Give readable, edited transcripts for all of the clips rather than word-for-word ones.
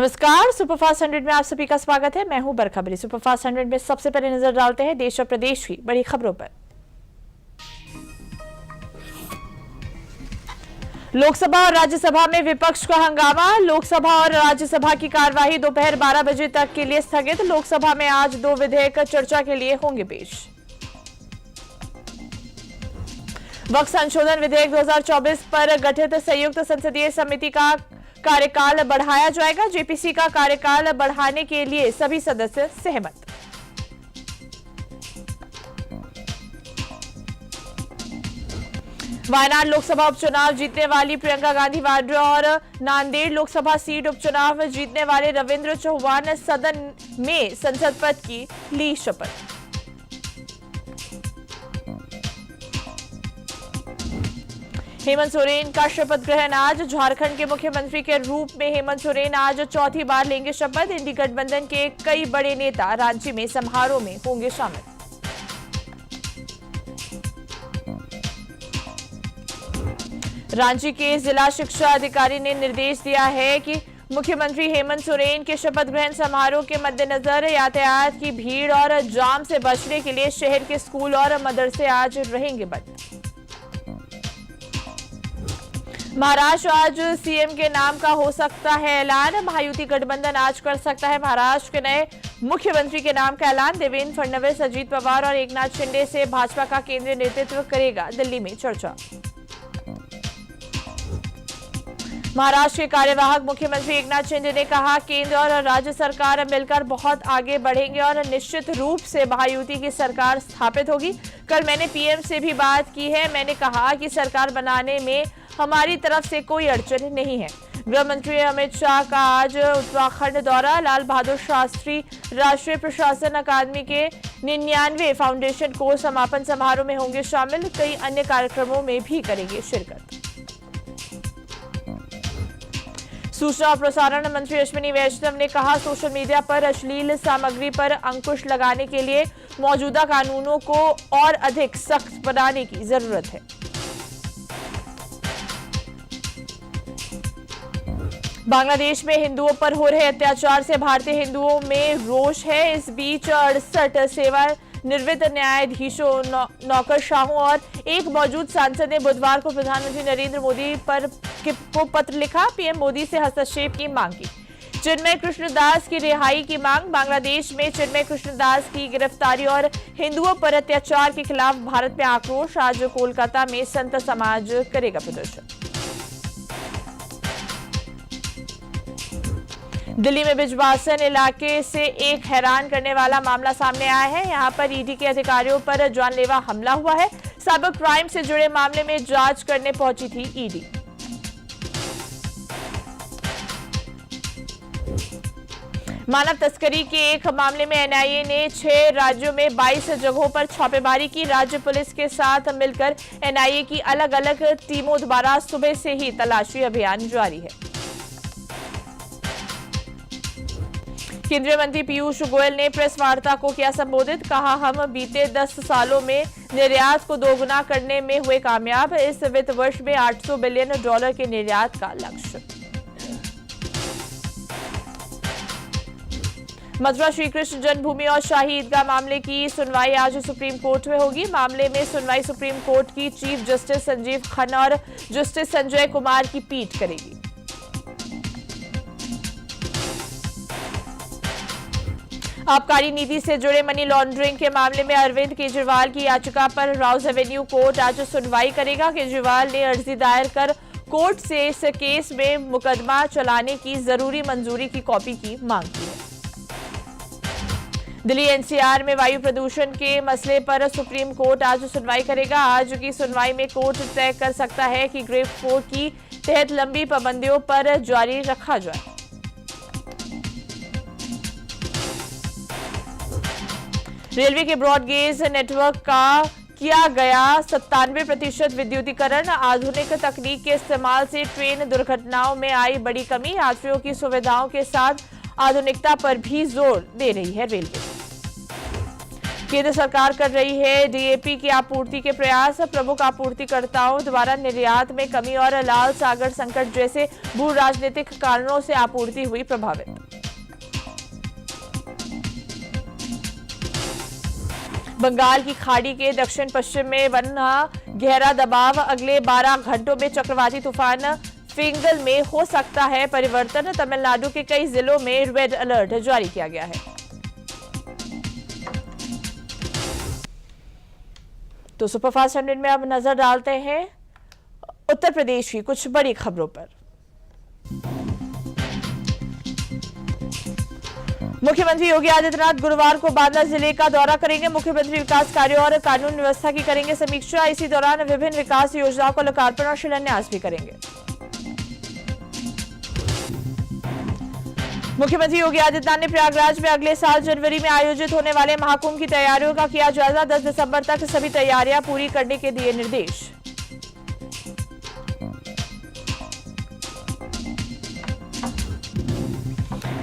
नमस्कार, सुपरफास्ट 100 में आप सभी का स्वागत है। मैं हूं बरखबरी। सुपरफास्ट 100 में सबसे पहले नजर डालते हैं देश और प्रदेश की बड़ी खबरों पर। लोकसभा और राज्यसभा में विपक्ष का हंगामा। लोकसभा और राज्यसभा की कार्यवाही दोपहर 12 बजे तक के लिए स्थगित। लोकसभा में आज 2 विधेयक चर्चा के लिए होंगे पेश। वक्फ संशोधन विधेयक 2024 पर गठित संयुक्त संसदीय समिति का कार्यकाल बढ़ाया जाएगा। जेपीसी का कार्यकाल बढ़ाने के लिए सभी सदस्य सहमत। वायनाड लोकसभा उपचुनाव जीतने वाली प्रियंका गांधी वाड्रा और नांदेड़ लोकसभा सीट उपचुनाव जीतने वाले रविंद्र चौहान सदन में संसद पद की ली शपथ। हेमंत सोरेन का शपथ ग्रहण आज। झारखंड के मुख्यमंत्री के रूप में हेमंत सोरेन आज चौथी बार लेंगे शपथ। इंडी गठबंधन के कई बड़े नेता रांची में समारोह में होंगे शामिल। रांची के जिला शिक्षा अधिकारी ने निर्देश दिया है कि मुख्यमंत्री हेमंत सोरेन के शपथ ग्रहण समारोह के मद्देनजर यातायात की भीड़ और जाम से बचने के लिए शहर के स्कूल और मदरसे आज रहेंगे बंद। महाराष्ट्र आज सीएम के नाम का हो सकता है ऐलान। महायुति गठबंधन आज कर सकता है महाराष्ट्र के नए मुख्यमंत्री के नाम का ऐलान। देवेंद्र फडणवीस, अजीत पवार और एकनाथ शिंदे से भाजपा का केंद्रीय नेतृत्व करेगा दिल्ली में चर्चा। महाराष्ट्र के कार्यवाहक मुख्यमंत्री एकनाथ शिंदे ने कहा, केंद्र और राज्य सरकार मिलकर बहुत आगे बढ़ेंगे और निश्चित रूप से महायुति की सरकार स्थापित होगी। कल मैंने पीएम से भी बात की है। मैंने कहा कि सरकार बनाने में हमारी तरफ से कोई अड़चन नहीं है। गृह मंत्री अमित शाह का आज उत्तराखंड दौरा। लाल बहादुर शास्त्री राष्ट्रीय प्रशासन अकादमी के 99वें फाउंडेशन कोर्स समापन समारोह में होंगे शामिल। कई अन्य कार्यक्रमों में भी करेंगे शिरकत। सूचना और प्रसारण मंत्री अश्विनी वैष्णव ने कहा, सोशल मीडिया पर अश्लील सामग्री पर अंकुश लगाने के लिए मौजूदा कानूनों को और अधिक सख्त बनाने की जरूरत है। बांग्लादेश में हिंदुओं पर हो रहे अत्याचार से भारतीय हिंदुओं में रोष है। इस बीच 68 सेवानिवृत्त न्यायाधीशों, नौकरशाहों और एक मौजूद सांसद ने बुधवार को प्रधानमंत्री नरेंद्र मोदी को पत्र लिखा। पीएम मोदी से हस्तक्षेप की मांग की। चिन्मय कृष्णदास की रिहाई की मांग। बांग्लादेश में चिन्मय कृष्णदास की गिरफ्तारी और हिंदुओं पर अत्याचार के खिलाफ भारत में आक्रोश। आज कोलकाता में संत समाज करेगा प्रदर्शन। दिल्ली में बिजवासन इलाके से एक हैरान करने वाला मामला सामने आया है। यहां पर ईडी के अधिकारियों पर जानलेवा हमला हुआ है। साइबर क्राइम से जुड़े मामले में जांच करने पहुंची थी ईडी। मानव तस्करी के एक मामले में एनआईए ने 6 राज्यों में 22 जगहों पर छापेमारी की। राज्य पुलिस के साथ मिलकर एनआईए की अलग अलग टीमों द्वारा सुबह से ही तलाशी अभियान जारी है। केंद्रीय मंत्री पीयूष गोयल ने प्रेस वार्ता को किया संबोधित। कहा, हम बीते 10 सालों में निर्यात को दोगुना करने में हुए कामयाब। इस वित्त वर्ष में $800 बिलियन के निर्यात का लक्ष्य। मथुरा श्री कृष्ण जन्मभूमि और शाही ईदगाह मामले की सुनवाई आज सुप्रीम कोर्ट में होगी। मामले में सुनवाई सुप्रीम कोर्ट की चीफ जस्टिस संजीव खन्ना और जस्टिस संजय कुमार की पीठ करेगी। आबकारी नीति से जुड़े मनी लॉन्ड्रिंग के मामले में अरविंद केजरीवाल की याचिका पर राउज एवेन्यू कोर्ट आज सुनवाई करेगा। केजरीवाल ने अर्जी दायर कर कोर्ट से इस केस में मुकदमा चलाने की जरूरी मंजूरी की कॉपी की मांग की है। दिल्ली एनसीआर में वायु प्रदूषण के मसले पर सुप्रीम कोर्ट आज सुनवाई करेगा। आज की सुनवाई में कोर्ट तय कर सकता है कि ग्रेड 4 की तहत लंबी पाबंदियों पर जारी रखा जाए। रेलवे के ब्रॉडगेज नेटवर्क का किया गया 97% विद्युतीकरण। आधुनिक तकनीक के इस्तेमाल से ट्रेन दुर्घटनाओं में आई बड़ी कमी। यात्रियों की सुविधाओं के साथ आधुनिकता पर भी जोर दे रही है रेलवे। केंद्र सरकार कर रही है डीएपी की आपूर्ति के प्रयास। प्रमुख आपूर्तिकर्ताओं द्वारा निर्यात में कमी और लाल सागर संकट जैसे भू राजनीतिक कारणों से आपूर्ति हुई प्रभावित। बंगाल की खाड़ी के दक्षिण पश्चिम में बना गहरा दबाव। अगले 12 घंटों में चक्रवाती तूफान फिंगल में हो सकता है परिवर्तन। तमिलनाडु के कई जिलों में रेड अलर्ट जारी किया गया है। तो सुपरफास्ट 100 में अब नजर डालते हैं उत्तर प्रदेश की कुछ बड़ी खबरों पर। मुख्यमंत्री योगी आदित्यनाथ गुरुवार को बांदा जिले का दौरा करेंगे। मुख्यमंत्री विकास कार्यों और कानून व्यवस्था की करेंगे समीक्षा। इसी दौरान विभिन्न विकास योजनाओं का लोकार्पण और शिलान्यास भी करेंगे। मुख्यमंत्री योगी आदित्यनाथ ने प्रयागराज में अगले साल जनवरी में आयोजित होने वाले महाकुंभ की तैयारियों का किया जायजा। 10 दिसंबर तक सभी तैयारियां पूरी करने के दिए निर्देश।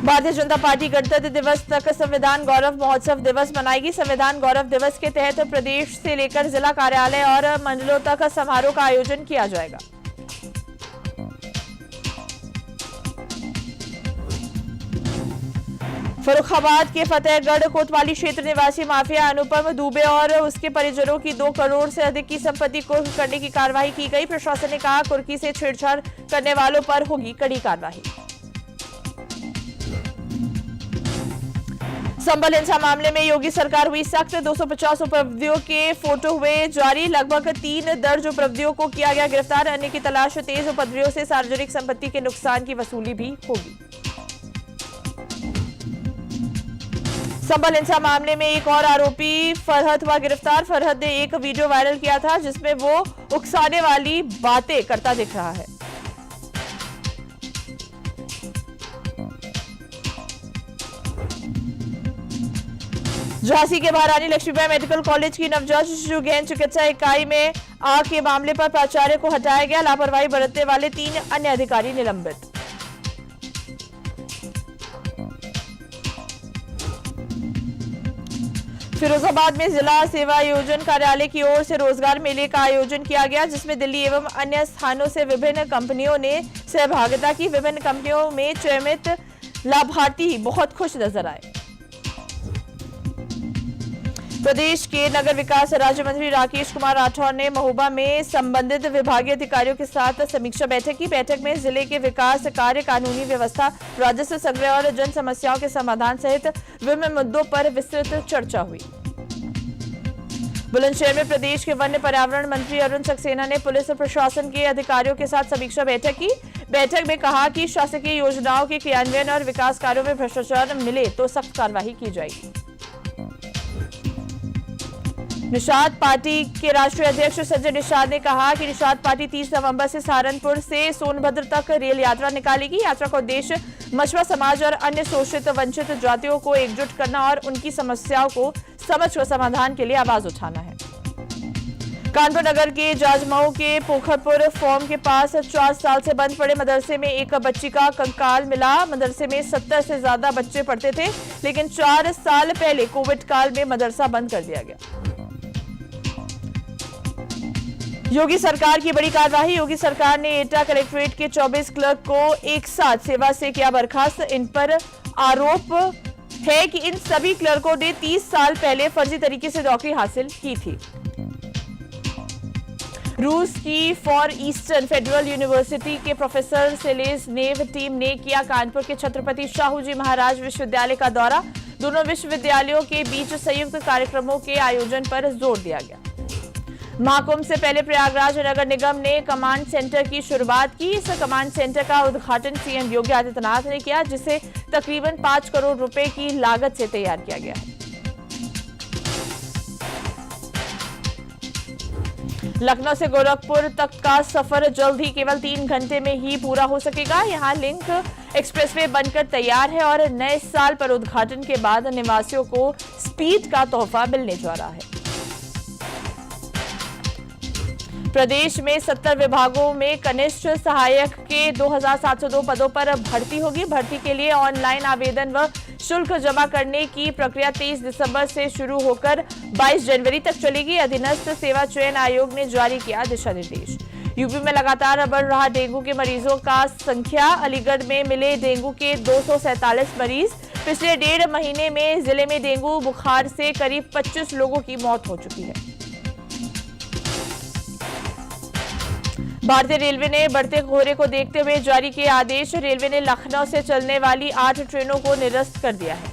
भारतीय जनता पार्टी गणतंत्र दिवस तक संविधान गौरव महोत्सव दिवस मनाएगी। संविधान गौरव दिवस के तहत प्रदेश से लेकर जिला कार्यालय और मंडलों तक समारोह का आयोजन किया जाएगा। फर्रुखाबाद के फतेहगढ़ कोतवाली क्षेत्र निवासी माफिया अनुपम दुबे और उसके परिजनों की 2 करोड़ से अधिक की संपत्ति कुर्क करने की कार्रवाई की गई। प्रशासन ने कहा कुर्की से छेड़छाड़ करने वालों पर होगी कड़ी कार्रवाई। संभल हिंसा मामले में योगी सरकार हुई सख्त। 250 उपलब्धियों के फोटो हुए जारी। लगभग 3 दर्ज उपलब्धियों को किया गया गिरफ्तार। अन्य की तलाश तेज। उपद्रवियों से सार्वजनिक संपत्ति के नुकसान की वसूली भी होगी। संभल हिंसा मामले में एक और आरोपी फरहत हुआ गिरफ्तार। फरहत ने एक वीडियो वायरल किया था जिसमें वो उकसाने वाली बातें करता दिख रहा है। झांसी के महारानी लक्ष्मीबाई मेडिकल कॉलेज की नवजात शिशु गहन चिकित्सा इकाई में आग के मामले पर प्राचार्य को हटाया गया। लापरवाही बरतने वाले 3 अन्य अधिकारी निलंबित। फिरोजाबाद में जिला सेवा आयोजन कार्यालय की ओर से रोजगार मेले का आयोजन किया गया जिसमें दिल्ली एवं अन्य स्थानों से विभिन्न कंपनियों ने सहभागिता की। विभिन्न कंपनियों में चयनित लाभार्थी बहुत खुश नजर आए। प्रदेश के नगर विकास राज्य मंत्री राकेश कुमार राठौर ने महोबा में संबंधित विभागीय अधिकारियों के साथ समीक्षा बैठक की। बैठक में जिले के विकास कार्य, कानूनी व्यवस्था, राजस्व संग्रह और जन समस्याओं के समाधान सहित विभिन्न मुद्दों पर विस्तृत चर्चा हुई। बुलंदशहर में प्रदेश के वन्य पर्यावरण मंत्री अरुण सक्सेना ने पुलिस और प्रशासन के अधिकारियों के साथ समीक्षा बैठक की। बैठक में कहा कि शासकीय योजनाओं के क्रियान्वयन और विकास कार्यों में भ्रष्टाचार मिले तो सख्त कार्रवाई की जाएगी। निषाद पार्टी के राष्ट्रीय अध्यक्ष संजय निषाद ने कहा कि निषाद पार्टी 30 नवंबर से सहारनपुर से सोनभद्र तक रेल यात्रा निकालेगी। यात्रा का उद्देश्य मछुआ समाज और अन्य शोषित वंचित जातियों को एकजुट करना और उनकी समस्याओं को समझकर समाधान के लिए आवाज उठाना है। कानपुर नगर के जाजमऊ के पोखरपुर फॉर्म के पास 4 साल से बंद पड़े मदरसे में एक बच्ची का कंकाल मिला। मदरसे में 70 से ज्यादा बच्चे पढ़ते थे, लेकिन 4 साल पहले कोविड काल में मदरसा बंद कर दिया गया। योगी सरकार की बड़ी कार्रवाई। योगी सरकार ने एटा कलेक्ट्रेट के 24 क्लर्क को एक साथ सेवा से किया बर्खास्त। इन पर आरोप है कि इन सभी क्लर्कों ने 30 साल पहले फर्जी तरीके से नौकरी हासिल की थी। रूस की फॉर ईस्टर्न फेडरल यूनिवर्सिटी के प्रोफेसर सेलेस नेव टीम ने किया कानपुर के छत्रपति शाहू जी महाराज विश्वविद्यालय का दौरा। दोनों विश्वविद्यालयों के बीच संयुक्त कार्यक्रमों के आयोजन पर जोर दिया गया। महाकुंभ से पहले प्रयागराज नगर निगम ने कमांड सेंटर की शुरुआत की। इस कमांड सेंटर का उद्घाटन सीएम योगी आदित्यनाथ ने किया, जिसे तकरीबन 5 करोड़ रुपए की लागत से तैयार किया गया है। लखनऊ से गोरखपुर तक का सफर जल्द ही केवल 3 घंटे में ही पूरा हो सकेगा। यहां लिंक एक्सप्रेसवे बनकर तैयार है और नए साल पर उद्घाटन के बाद निवासियों को स्पीड का तोहफा मिलने जा रहा है। प्रदेश में 70 विभागों में कनिष्ठ सहायक के 2702 पदों पर भर्ती होगी। भर्ती के लिए ऑनलाइन आवेदन व शुल्क जमा करने की प्रक्रिया 23 दिसंबर से शुरू होकर 22 जनवरी तक चलेगी। अधीनस्थ सेवा चयन आयोग ने जारी किया दिशा निर्देश। यूपी में लगातार बढ़ रहा डेंगू के मरीजों का संख्या। अलीगढ़ में मिले डेंगू के 247 मरीज। पिछले 1.5 महीने में जिले में डेंगू बुखार से करीब 25 लोगों की मौत हो चुकी है। भारतीय रेलवे ने बढ़ते कोहरे को देखते हुए जारी किए आदेश। रेलवे ने लखनऊ से चलने वाली 8 ट्रेनों को निरस्त कर दिया है।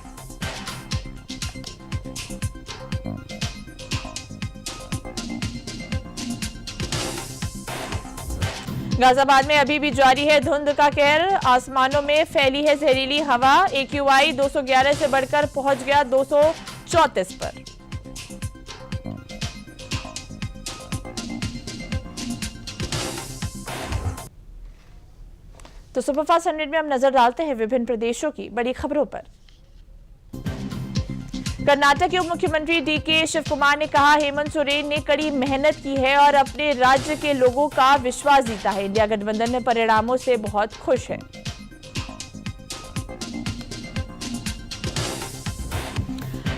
गाजियाबाद में अभी भी जारी है धुंध का कहर। आसमानों में फैली है जहरीली हवा। AQI 211 से बढ़कर पहुंच गया 234 पर। तो सुपरफास्ट 100 में हम नजर डालते हैं विभिन्न प्रदेशों की बड़ी खबरों पर। कर्नाटक के उप मुख्यमंत्री DK शिव कुमार ने कहा, हेमंत सोरेन ने कड़ी मेहनत की है और अपने राज्य के लोगों का विश्वास जीता है। इंडिया गठबंधन परिणामों से बहुत खुश है।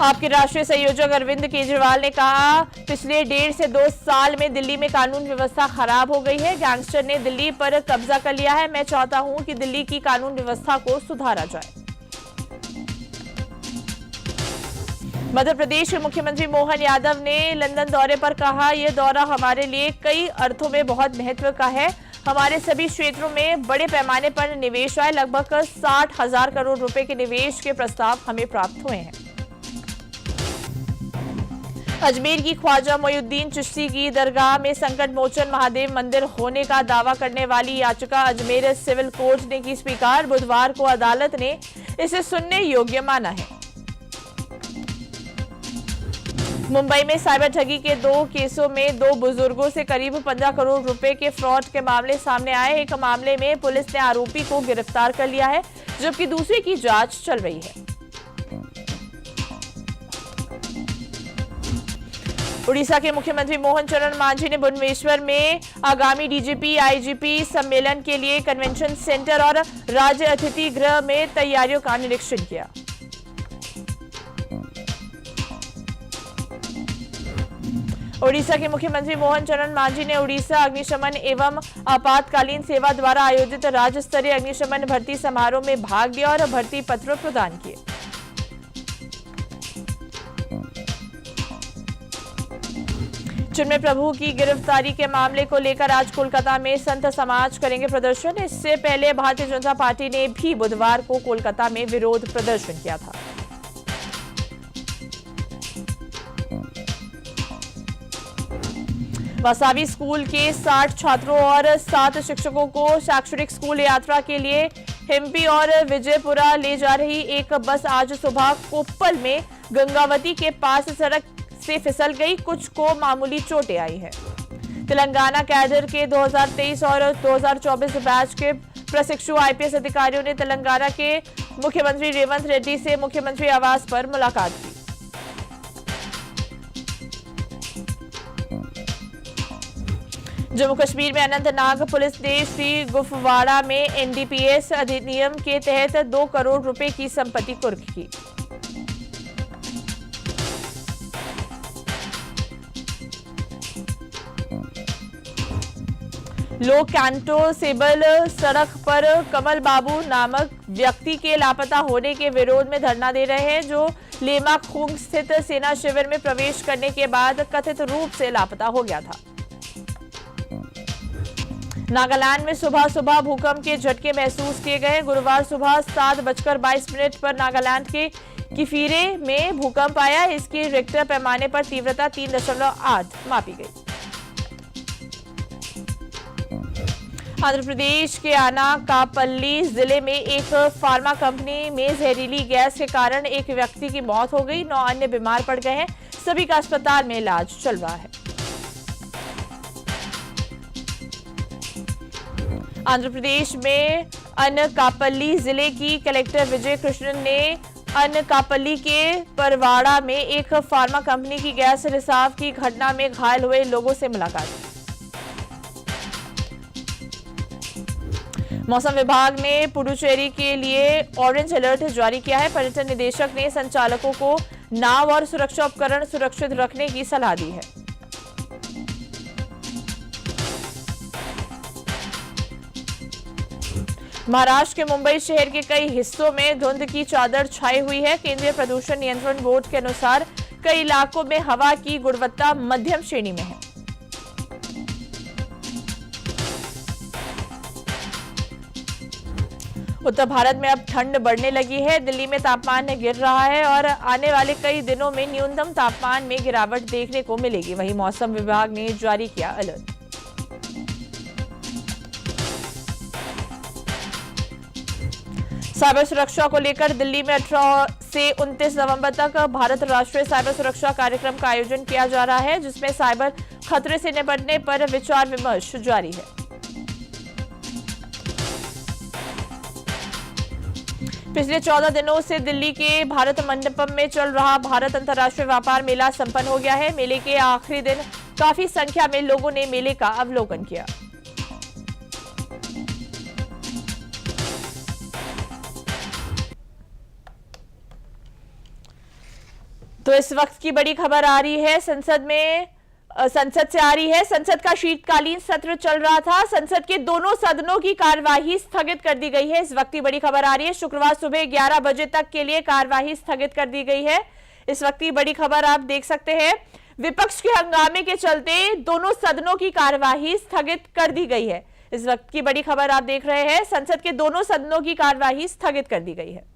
आपके राष्ट्रीय संयोजक अरविंद केजरीवाल ने कहा, पिछले 1.5 से 2 साल में दिल्ली में कानून व्यवस्था खराब हो गई है। गैंगस्टर ने दिल्ली पर कब्जा कर लिया है। मैं चाहता हूं कि दिल्ली की कानून व्यवस्था को सुधारा जाए। मध्य प्रदेश के मुख्यमंत्री मोहन यादव ने लंदन दौरे पर कहा, यह दौरा हमारे लिए कई अर्थों में बहुत महत्व का है। हमारे सभी क्षेत्रों में बड़े पैमाने पर निवेश आए। लगभग 60,000 करोड़ रुपए के निवेश के प्रस्ताव हमें प्राप्त हुए हैं। अजमेर की ख्वाजा मोइनुद्दीन चिश्ती की दरगाह में संकट मोचन महादेव मंदिर होने का दावा करने वाली याचिका अजमेर सिविल कोर्ट ने की स्वीकार। बुधवार को अदालत ने इसे सुनने योग्य माना है। मुंबई में साइबर ठगी के 2 केसों में 2 बुजुर्गों से करीब 15 करोड़ रुपए के फ्रॉड के मामले सामने आए। एक मामले में पुलिस ने आरोपी को गिरफ्तार कर लिया है, जबकि दूसरे की जांच चल रही है। उड़ीसा के मुख्यमंत्री मोहन चरण मांझी ने भुवनेश्वर में आगामी DGP IGP सम्मेलन के लिए कन्वेंशन सेंटर और राज्य अतिथि गृह में तैयारियों का निरीक्षण किया। उड़ीसा के मुख्यमंत्री मोहन चरण मांझी ने उड़ीसा अग्निशमन एवं आपातकालीन सेवा द्वारा आयोजित राज्य स्तरीय अग्निशमन भर्ती समारोह में भाग लिया और भर्ती पत्र प्रदान किए। चिन्मय प्रभु की गिरफ्तारी के मामले को लेकर आज कोलकाता में संत समाज करेंगे प्रदर्शन। इससे पहले भारतीय जनता पार्टी ने भी बुधवार को कोलकाता में विरोध प्रदर्शन किया था। वसावी स्कूल के 60 छात्रों और 7 शिक्षकों को शैक्षणिक स्कूल यात्रा के लिए हिम्पी और विजयपुरा ले जा रही एक बस आज सुबह कोप्पल में गंगावती के पास सड़क से फिसल गई। कुछ को मामूली चोटें आई है। तेलंगाना कैडर के 2023 और 2024 बैच के प्रशिक्षु IPS अधिकारियों ने तेलंगाना के मुख्यमंत्री रेवंत रेड्डी से मुख्यमंत्री आवास पर मुलाकात की। जम्मू कश्मीर में अनंतनाग पुलिस ने श्री गुफवाड़ा में NDPS अधिनियम के तहत 2 करोड़ रुपए की संपत्ति कुर्क की। लोग कैंटो सेबल सड़क पर कमल बाबू नामक व्यक्ति के लापता होने के विरोध में धरना दे रहे हैं, जो लेमाखुंग स्थित सेना शिविर में प्रवेश करने के बाद कथित रूप से लापता हो गया था। नागालैंड में सुबह सुबह भूकंप के झटके महसूस किए गए। गुरुवार सुबह 7:22 पर नागालैंड के किफिरे में भूकंप आया। इसकी रिक्टर पैमाने पर तीव्रता 3.8 मापी गई। आंध्र प्रदेश के अनाकापल्ली जिले में एक फार्मा कंपनी में जहरीली गैस के कारण एक व्यक्ति की मौत हो गई। 9 अन्य बीमार पड़ गए हैं। सभी का अस्पताल में इलाज चल रहा है। आंध्र प्रदेश में अनकापल्ली जिले की कलेक्टर विजय कृष्णन ने अनकापल्ली के परवाड़ा में एक फार्मा कंपनी की गैस रिसाव की घटना में घायल हुए लोगों से मुलाकात की। मौसम विभाग ने पुडुचेरी के लिए ऑरेंज अलर्ट जारी किया है। पर्यटन निदेशक ने संचालकों को नाव और सुरक्षा उपकरण सुरक्षित रखने की सलाह दी है। महाराष्ट्र के मुंबई शहर के कई हिस्सों में धुंध की चादर छाई हुई है। केंद्रीय प्रदूषण नियंत्रण बोर्ड के अनुसार कई इलाकों में हवा की गुणवत्ता मध्यम श्रेणी में है। उत्तर भारत में अब ठंड बढ़ने लगी है। दिल्ली में तापमान गिर रहा है और आने वाले कई दिनों में न्यूनतम तापमान में गिरावट देखने को मिलेगी। वहीं मौसम विभाग ने जारी किया अलर्ट। साइबर सुरक्षा को लेकर दिल्ली में 18 से 29 नवंबर तक भारत राष्ट्रीय साइबर सुरक्षा कार्यक्रम का आयोजन किया जा रहा है, जिसमें साइबर खतरे से निपटने पर विचार विमर्श जारी है। पिछले 14 दिनों से दिल्ली के भारत मंडपम में चल रहा भारत अंतर्राष्ट्रीय व्यापार मेला संपन्न हो गया है। मेले के आखिरी दिन काफी संख्या में लोगों ने मेले का अवलोकन किया। तो इस वक्त की बड़ी खबर आ रही है संसद से आ रही है। संसद का शीतकालीन सत्र चल रहा था। संसद के दोनों सदनों की कार्यवाही स्थगित कर दी गई है। इस वक्त की बड़ी खबर आ रही है। शुक्रवार सुबह 11 बजे तक के लिए कार्यवाही स्थगित कर दी गई है। इस वक्त की बड़ी खबर आप देख सकते हैं। विपक्ष के हंगामे के चलते दोनों सदनों की कार्यवाही स्थगित कर दी गई है। इस वक्त की बड़ी खबर आप देख रहे हैं। संसद के दोनों सदनों की कार्यवाही स्थगित कर दी गई है।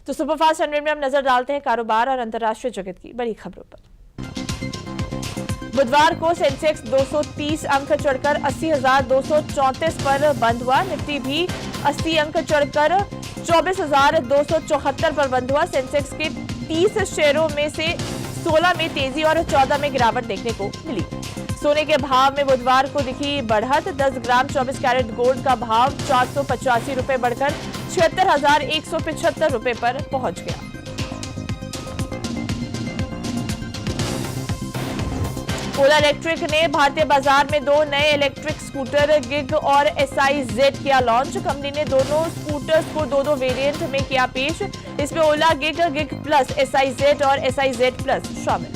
तो सुपरफास्ट 100 में हम नजर डालते हैं कारोबार और अंतर्राष्ट्रीय जगत की बड़ी खबरों पर। बुधवार को सेंसेक्स 230 अंक चढ़कर 80,234 पर बंद हुआ। निफ्टी भी 80 अंक चढ़कर 24,274 पर बंद हुआ। सेंसेक्स के 30 शेयरों में से 16 में तेजी और 14 में गिरावट देखने को मिली। सोने के भाव में बुधवार को दिखी बढ़त। 10 ग्राम 24 कैरेट गोल्ड का भाव 485 रुपए बढ़कर 76,175 रुपए पर पहुंच गया। ओला इलेक्ट्रिक ने भारतीय बाजार में 2 नए इलेक्ट्रिक स्कूटर गिग और SI-Z किया लॉन्च। कंपनी ने दोनों स्कूटर्स को 2-2 वेरिएंट में किया पेश। इसमें ओला गिग, गिग प्लस, SI-Z और SI-Z प्लस शामिल।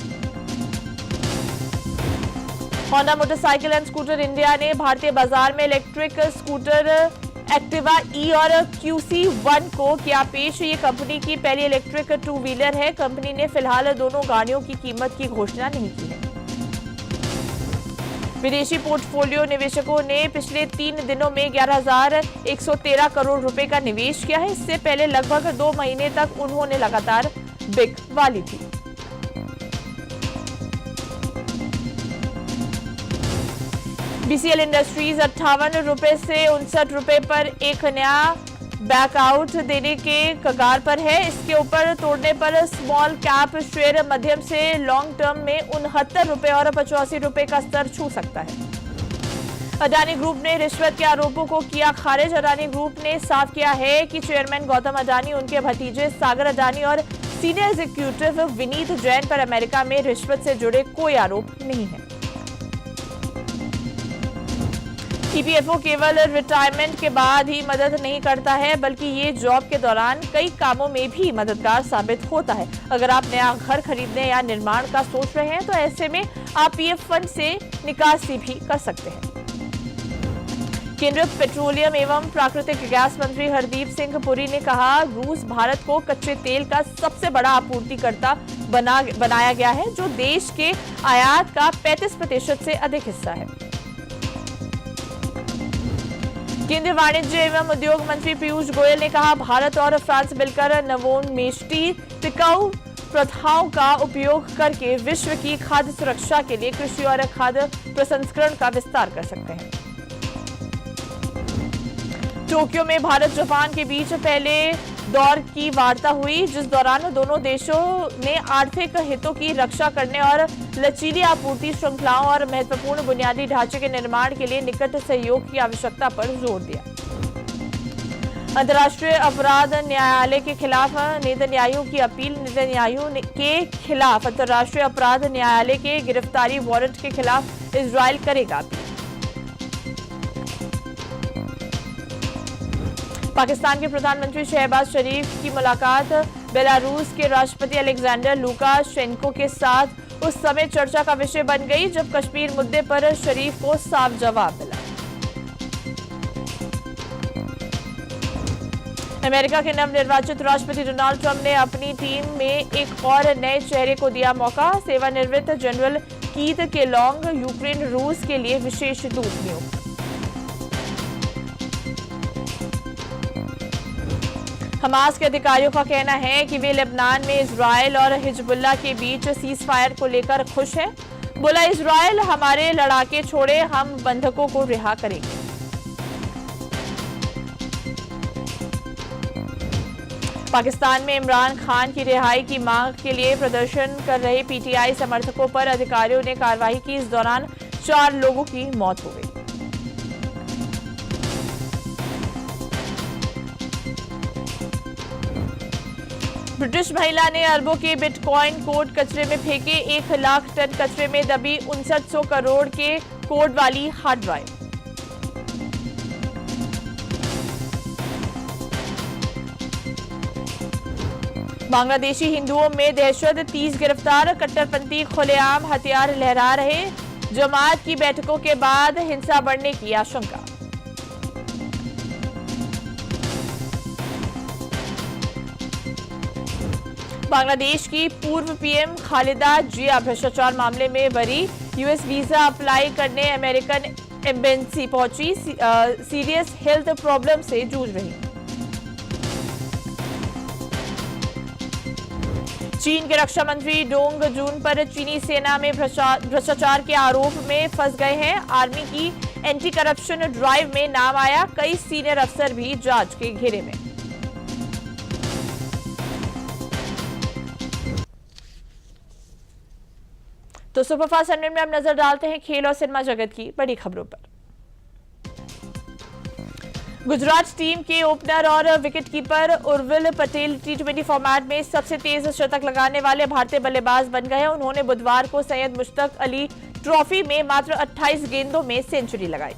Honda motorcycle and scooter India ने भारतीय बाजार में इलेक्ट्रिक स्कूटर एक्टिवा ई और QC1 को किया पेश। ये कंपनी की पहली इलेक्ट्रिक 2 व्हीलर है। कंपनी ने फिलहाल दोनों गाड़ियों की कीमत की घोषणा नहीं की है। विदेशी पोर्टफोलियो निवेशकों ने पिछले 3 दिनों में 11,113 करोड़ रुपए का निवेश किया है। इससे पहले लगभग 2 महीने तक उन्होंने लगातार बिक वाली थी। BCL इंडस्ट्रीज 58 रुपए से 59 रुपए पर एक नया बैकआउट देने के कगार पर है। इसके ऊपर तोड़ने पर स्मॉल कैप शेयर मध्यम से लॉन्ग टर्म में 69 रुपए और 85 रुपए का स्तर छू सकता है। अडानी ग्रुप ने रिश्वत के आरोपों को किया खारिज। अडानी ग्रुप ने साफ किया है कि चेयरमैन गौतम अडानी, उनके भतीजे सागर अडानी और सीनियर एग्जीक्यूटिव विनीत जैन पर अमेरिका में रिश्वत से जुड़े कोई आरोप नहीं है। EPFO केवल रिटायरमेंट के बाद ही मदद नहीं करता है, बल्कि ये जॉब के दौरान कई कामों में भी मददगार साबित होता है। अगर आप नया घर खरीदने या निर्माण का सोच रहे हैं तो ऐसे में आप PF फंड से निकासी भी कर सकते हैं। केंद्रीय पेट्रोलियम एवं प्राकृतिक गैस मंत्री हरदीप सिंह पुरी ने कहा, रूस भारत को कच्चे तेल का सबसे बड़ा आपूर्तिकर्ता बनाया गया है, जो देश के आयात का 35% से अधिक हिस्सा है। केंद्रीय वाणिज्य एवं उद्योग मंत्री पीयूष गोयल ने कहा, भारत और फ्रांस मिलकर नवोन्मेषी टिकाऊ प्रथाओं का उपयोग करके विश्व की खाद्य सुरक्षा के लिए कृषि और खाद्य प्रसंस्करण का विस्तार कर सकते हैं। टोक्यो में भारत जापान के बीच पहले दौर की वार्ता हुई, जिस दौरान दोनों देशों ने आर्थिक हितों की रक्षा करने और लचीली आपूर्ति श्रृंखलाओं और महत्वपूर्ण बुनियादी ढांचे के निर्माण के लिए निकट सहयोग की आवश्यकता पर जोर दिया। अंतर्राष्ट्रीय अपराध न्यायालय के खिलाफ नेतन्याहू की अपील। नेतन्याहू के खिलाफ अंतर्राष्ट्रीय अपराध न्यायालय के गिरफ्तारी वारंट के खिलाफ इजरायल करेगा अपील। पाकिस्तान के प्रधानमंत्री शहबाज शरीफ की मुलाकात बेलारूस के राष्ट्रपति अलेक्जेंडर लुकाशेंको के साथ उस समय चर्चा का विषय बन गई जब कश्मीर मुद्दे पर शरीफ को साफ जवाब मिला। अमेरिका के नवनिर्वाचित राष्ट्रपति डोनाल्ड ट्रंप ने अपनी टीम में एक और नए चेहरे को दिया मौका। सेवानिवृत्त जनरल कीथ केलॉन्ग यूक्रेन रूस के लिए विशेष दूत नियुक्त। हमास के अधिकारियों का कहना है कि वे लेबनान में इजरायल और हिजबुल्लाह के बीच सीज फायर को लेकर खुश हैं। बोला, इजरायल हमारे लड़ाके छोड़े, हम बंधकों को रिहा करेंगे। पाकिस्तान में इमरान खान की रिहाई की मांग के लिए प्रदर्शन कर रहे पीटीआई समर्थकों पर अधिकारियों ने कार्रवाई की। इस दौरान 4 लोगों की मौत हो गई। ब्रिटिश महिला ने अरबों के बिटकॉइन कोड कचरे में फेंके। 1 लाख टन कचरे में दबी 5900 करोड़ के कोड वाली हार्ड ड्राइव। बांग्लादेशी हिंदुओं में दहशत, 30 गिरफ्तार। कट्टरपंथी खुलेआम हथियार लहरा रहे। जमात की बैठकों के बाद हिंसा बढ़ने की आशंका। बांग्लादेश की पूर्व पीएम खालिदा जिया भ्रष्टाचार मामले में बरी। यूएस वीजा अप्लाई करने अमेरिकन एम्बेसी पहुंची। सीरियस हेल्थ प्रॉब्लम से जूझ रही। चीन के रक्षा मंत्री डोंग जून पर चीनी सेना में भ्रष्टाचार के आरोप में फंस गए हैं। आर्मी की एंटी करप्शन ड्राइव में नाम आया। कई सीनियर अफसर भी जांच के घेरे में। तो सुपरफास्ट 100 में अब नजर डालते हैं खेल और सिनेमा जगत की बड़ी खबरों पर। गुजरात टीम के ओपनर और विकेटकीपर उर्विल पटेल टी20 फॉर्मेट में सबसे तेज शतक लगाने वाले भारतीय बल्लेबाज बन गए हैं। उन्होंने बुधवार को सैयद मुश्ताक अली ट्रॉफी में मात्र 28 गेंदों में सेंचुरी लगाई।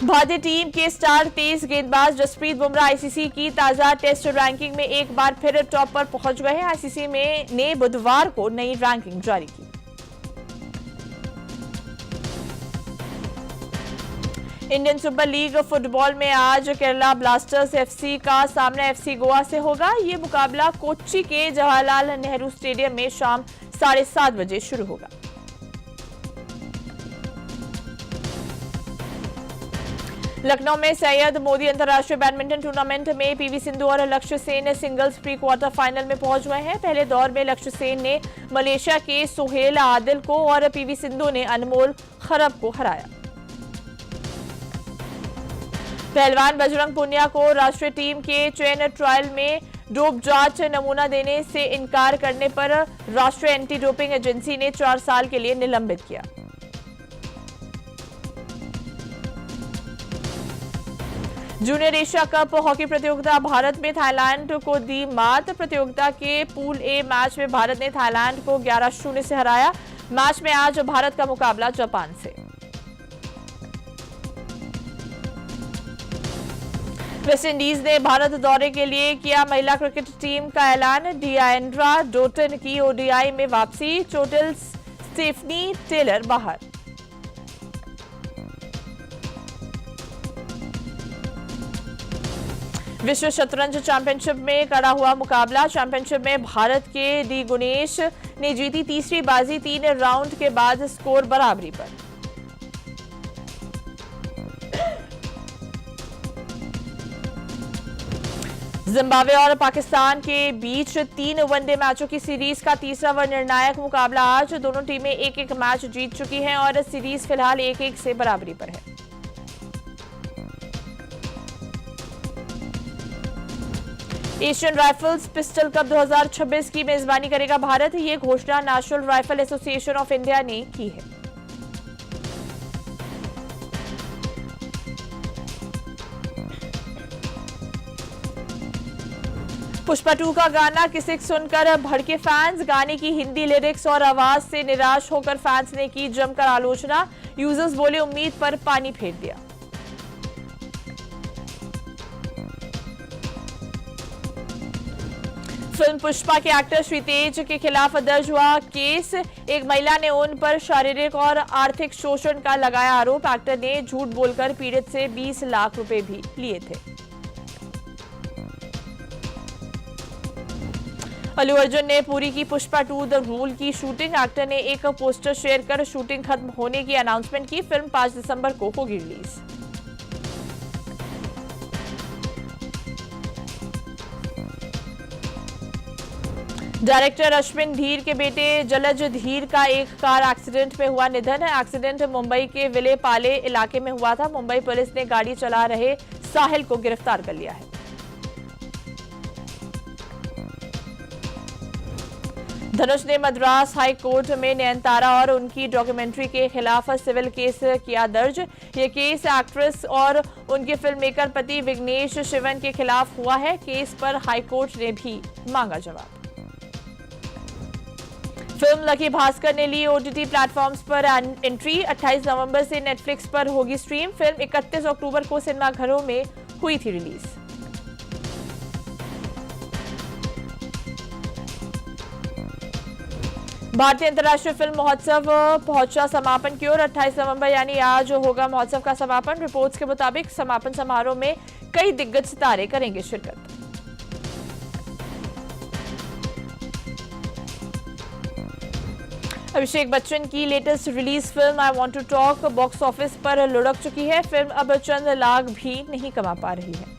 भारतीय टीम के स्टार तेज गेंदबाज जसप्रीत बुमराह आईसीसी की ताजा टेस्ट रैंकिंग में एक बार फिर टॉप पर पहुंच गए हैं। आईसीसी ने बुधवार को नई रैंकिंग जारी की। इंडियन सुपर लीग फुटबॉल में आज केरला ब्लास्टर्स एफसी का सामना एफसी गोवा से होगा। ये मुकाबला कोच्चि के जवाहरलाल नेहरू स्टेडियम में शाम 7:30 बजे शुरू होगा। लखनऊ में सैयद मोदी अंतर्राष्ट्रीय बैडमिंटन टूर्नामेंट में पीवी सिंधु और लक्ष्य Sen singles pre quarter final में पहुंच गए हैं। पहले दौर में लक्ष्य सेन ने मलेशिया के सुहेल आदिल को और पीवी सिंधु ने अनमोल खरब को हराया। पहलवान बजरंग पुनिया को राष्ट्रीय टीम के चयन ट्रायल में डोप जांच नमूना देने से इनकार करने पर राष्ट्रीय एंटी डोपिंग एजेंसी ने 4 साल के लिए निलंबित किया। जूनियर एशिया कप हॉकी प्रतियोगिता भारत में थाईलैंड को दी मात। प्रतियोगिता के पूल ए मैच में भारत ने थाईलैंड को 11-0 से हराया। मैच में आज भारत का मुकाबला जापान से। वेस्टइंडीज ने भारत दौरे के लिए किया महिला क्रिकेट टीम का ऐलान। डियान्ड्रा डोटन की ओडीआई में वापसी। चोटिल स्टेफनी टेलर बाहर। विश्व शतरंज चैंपियनशिप में कड़ा हुआ मुकाबला। चैंपियनशिप में भारत के डी गुणेश ने जीती तीसरी बाजी। 3 राउंड के बाद स्कोर बराबरी पर। जिम्बाब्वे और पाकिस्तान के बीच 3 वनडे मैचों की सीरीज का तीसरा व निर्णायक मुकाबला आज। दोनों टीमें एक मैच जीत चुकी हैं और सीरीज फिलहाल 1-1 से बराबरी पर है। एशियन राइफल्स पिस्टल कप 2026 की मेजबानी करेगा भारत। ये घोषणा national rifle association of India ने की है। पुष्पा 2 का गाना किसिक सुनकर भड़के फैंस। गाने की हिंदी लिरिक्स और आवाज से निराश होकर फैंस ने की जमकर आलोचना। यूजर्स बोले उम्मीद पर पानी फेर दिया। फिल्म पुष्पा के एक्टर श्रीतेज के खिलाफ दर्ज हुआ केस। एक महिला ने उन पर शारीरिक और आर्थिक शोषण का लगाया आरोप। एक्टर ने झूठ बोलकर पीड़ित से 20 लाख रुपए भी लिए थे। अल्लू अर्जुन ने पूरी की पुष्पा 2 द रूल की शूटिंग। एक्टर ने एक पोस्टर शेयर कर शूटिंग खत्म होने की अनाउंसमेंट की। फिल्म 5 दिसंबर को होगी रिलीज। डायरेक्टर अश्विन धीर के बेटे जलज धीर का एक कार एक्सीडेंट में हुआ निधन। एक्सीडेंट मुंबई के विले पाले इलाके में हुआ था। मुंबई पुलिस ने गाड़ी चला रहे साहिल को गिरफ्तार कर लिया है। धनुष ने मद्रास हाई कोर्ट में नयनतारा और उनकी डॉक्यूमेंट्री के खिलाफ सिविल केस किया दर्ज। ये केस एक्ट्रेस और उनके फिल्म मेकर पति विघ्नेश शिवन के खिलाफ हुआ है। केस पर हाई कोर्ट ने भी मांगा जवाब। फिल्म लकी भास्कर ने ली ओटीटी प्लेटफॉर्म्स पर एंट्री। 28 नवंबर से नेटफ्लिक्स पर होगी स्ट्रीम। फिल्म 31 अक्टूबर को सिनेमाघरों में हुई थी रिलीज। भारतीय अंतर्राष्ट्रीय फिल्म महोत्सव पहुंचा समापन की ओर। 28 नवंबर यानी आज होगा महोत्सव का समापन। रिपोर्ट्स के मुताबिक समापन समारोह में कई दिग्गज सितारे करेंगे शिरकत। अभिषेक बच्चन की latest release film I want to talk box office पर लुढ़क चुकी है। फिल्म अब चंद लाख भी नहीं कमा पा रही है।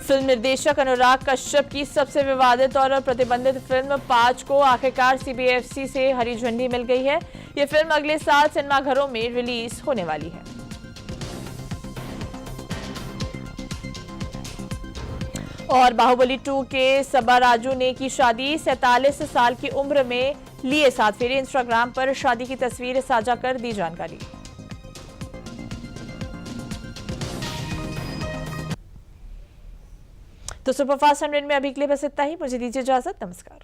फिल्म निर्देशक अनुराग कश्यप की सबसे विवादित और प्रतिबंधित फिल्म 5 को आखिरकार सीबीएफसी से हरी झंडी मिल गई है। यह फिल्म अगले साल सिनेमाघरों में रिलीज होने वाली है। और बाहुबली 2 के सबा राजू ने की शादी। 47 साल की उम्र में लिए 7 फेरे। इंस्टाग्राम पर शादी की तस्वीर साझा कर दी जानकारी। तो सुपरफास्ट 100 में अभी के लिए बस इतना ही। मुझे दीजिए इजाजत। नमस्कार।